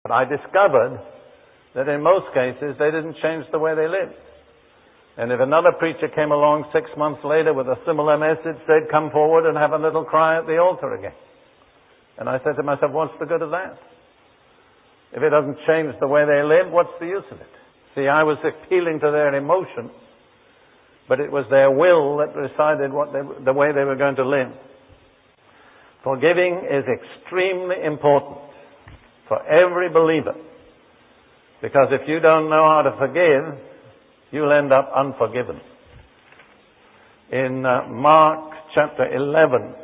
But I discovered that in most cases they didn't change the way they lived. And if another preacher came along 6 months later with a similar message, they'd come forward and have a little cry at the altar again. And I said to myself, what's the good of that? If it doesn't change the way they live, what's the use of it? See, I was appealing to their emotions, but it was their will that decided the way they were going to live. Forgiving is extremely important for every believer, because if you don't know how to forgive, you'll end up unforgiven. In Mark chapter 11,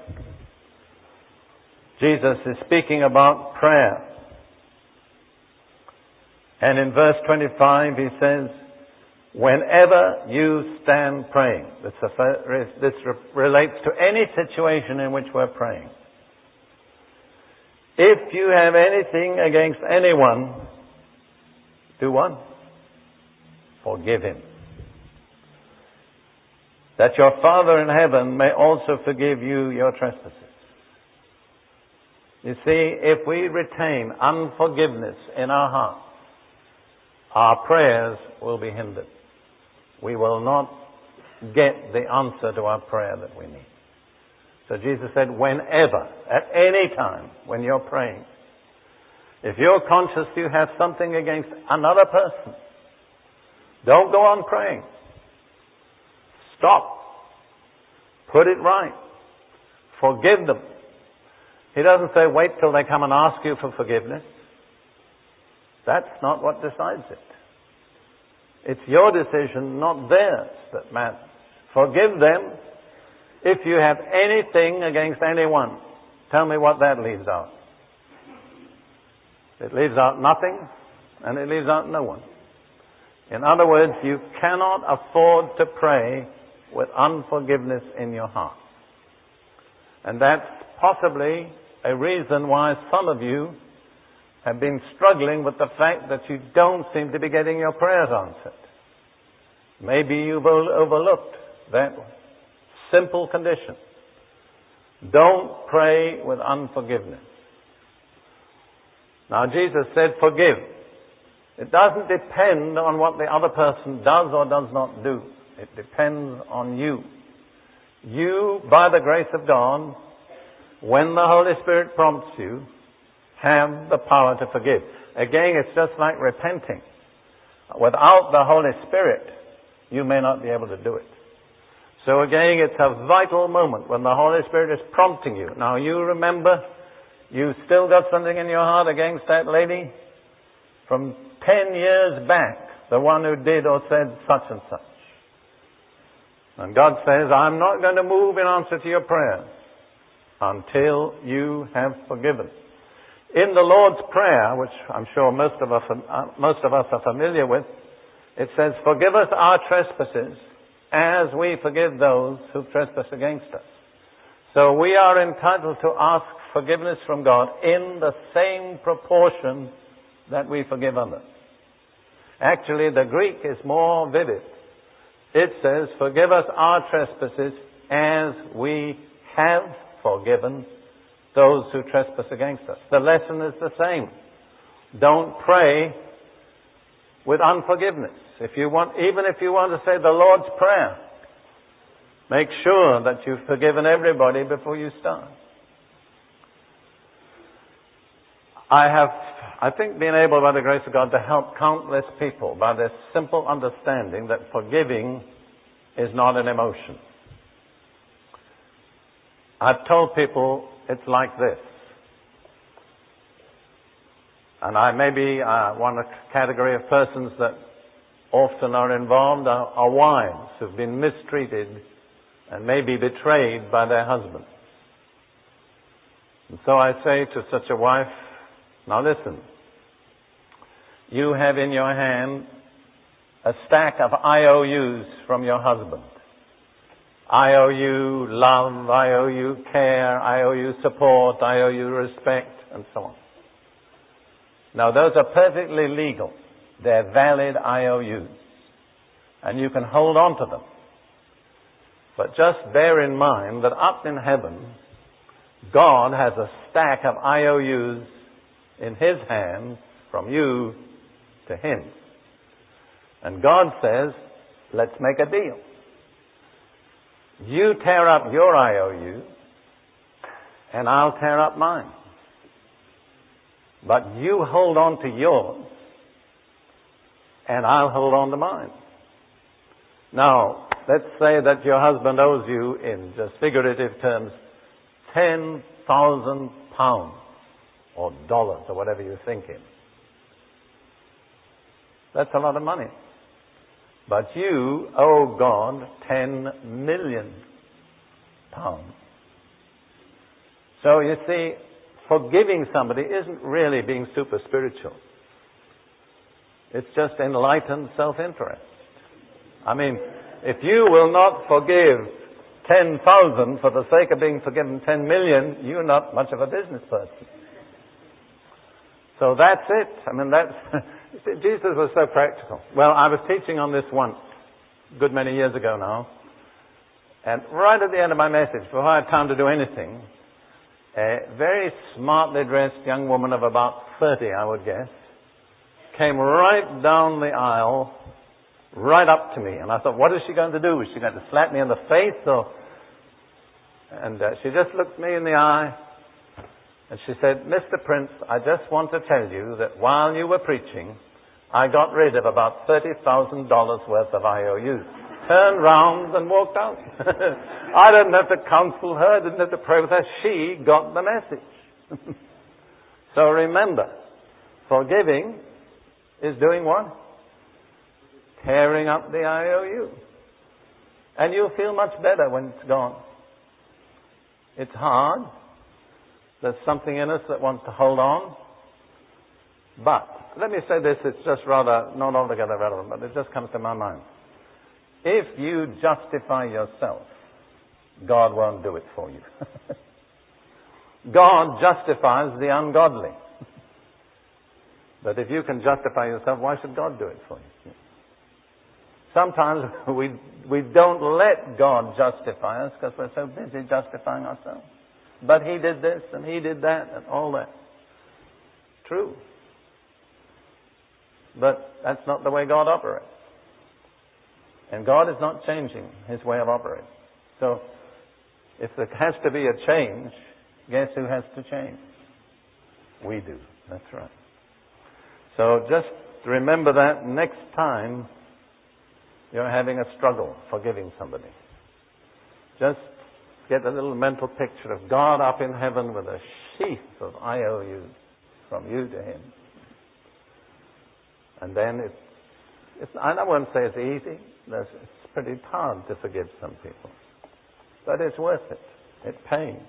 Jesus is speaking about prayer. And in verse 25 he says, whenever you stand praying. This relates to any situation in which we're praying. If you have anything against anyone, do what? Forgive him, that your Father in heaven may also forgive you your trespasses. You see, if we retain unforgiveness in our hearts, our prayers will be hindered. We will not get the answer to our prayer that we need. So Jesus said, whenever, at any time, when you're praying, if you're conscious you have something against another person, don't go on praying. Stop. Put it right. Forgive them. He doesn't say wait till they come and ask you for forgiveness. That's not what decides it. It's your decision, not theirs, that matters. Forgive them if you have anything against anyone. Tell me what that leaves out. It leaves out nothing, and it leaves out no one. In other words, you cannot afford to pray with unforgiveness in your heart. And that's possibly a reason why some of you have been struggling with the fact that you don't seem to be getting your prayers answered. Maybe you've overlooked that simple condition. Don't pray with unforgiveness. Now, Jesus said, forgive. It doesn't depend on what the other person does or does not do. It depends on you. You, by the grace of God, when the Holy Spirit prompts you, have the power to forgive. Again, it's just like repenting. Without the Holy Spirit, you may not be able to do it. So again, it's a vital moment when the Holy Spirit is prompting you. Now, you remember, you still got something in your heart against that lady from 10 years back, the one who did or said such and such. And God says, I'm not going to move in answer to your prayers until you have forgiven. In the Lord's Prayer, which I'm sure most of us are familiar with, it says, forgive us our trespasses as we forgive those who trespass against us. So we are entitled to ask forgiveness from God in the same proportion that we forgive others. Actually, the Greek is more vivid. It says, forgive us our trespasses as we have forgiven those who trespass against us. The lesson is the same. Don't pray with unforgiveness. Even if you want to say the Lord's Prayer, make sure that you've forgiven everybody before you start. I have, I think, been able, by the grace of God, to help countless people by this simple understanding that forgiving is not an emotion. I've told people it's like this. And maybe one category of persons that often are involved are wives who've been mistreated and maybe betrayed by their husbands. And so I say to such a wife, now listen, you have in your hand a stack of IOUs from your husband. I owe you love, I owe you care, I owe you support, I owe you respect, and so on. Now, those are perfectly legal. They're valid IOUs. And you can hold on to them. But just bear in mind that up in heaven, God has a stack of IOUs in His hand from you to him. And God says, let's make a deal. You tear up your IOU, and I'll tear up mine. But you hold on to yours, and I'll hold on to mine. Now, let's say that your husband owes you, in just figurative terms, £10,000 or dollars or whatever you're thinking. That's a lot of money. But you owe God £10 million. So you see, forgiving somebody isn't really being super spiritual. It's just enlightened self-interest. I mean, if you will not forgive 10,000 for the sake of being forgiven 10 million, you're not much of a business person. So that's it. I mean, Jesus was so practical. Well, I was teaching on this once, a good many years ago now, and right at the end of my message, before I had time to do anything, a very smartly dressed young woman of about 30, I would guess, came right down the aisle, right up to me. And I thought, what is she going to do? Is she going to slap me in the face? And she just looked me in the eye, and she said, Mr. Prince, I just want to tell you that while you were preaching, I got rid of about $30,000 worth of IOUs. Turned round and walked out. I didn't have to counsel her, I didn't have to pray with her. She got the message. So remember, forgiving is doing what? Tearing up the IOU. And you'll feel much better when it's gone. It's hard. There's something in us that wants to hold on. But, let me say this, it's just rather not altogether relevant, but it just comes to my mind. If you justify yourself, God won't do it for you. God justifies the ungodly. But if you can justify yourself, why should God do it for you? Sometimes we don't let God justify us because we're so busy justifying ourselves. But he did this and he did that and all that. True. But that's not the way God operates. And God is not changing his way of operating. So, if there has to be a change, guess who has to change? We do. That's right. So just remember that next time you're having a struggle forgiving somebody. Just get a little mental picture of God up in heaven with a sheaf of IOUs from you to him. And then I won't say it's easy. It's pretty hard to forgive some people. But it's worth it. It pains.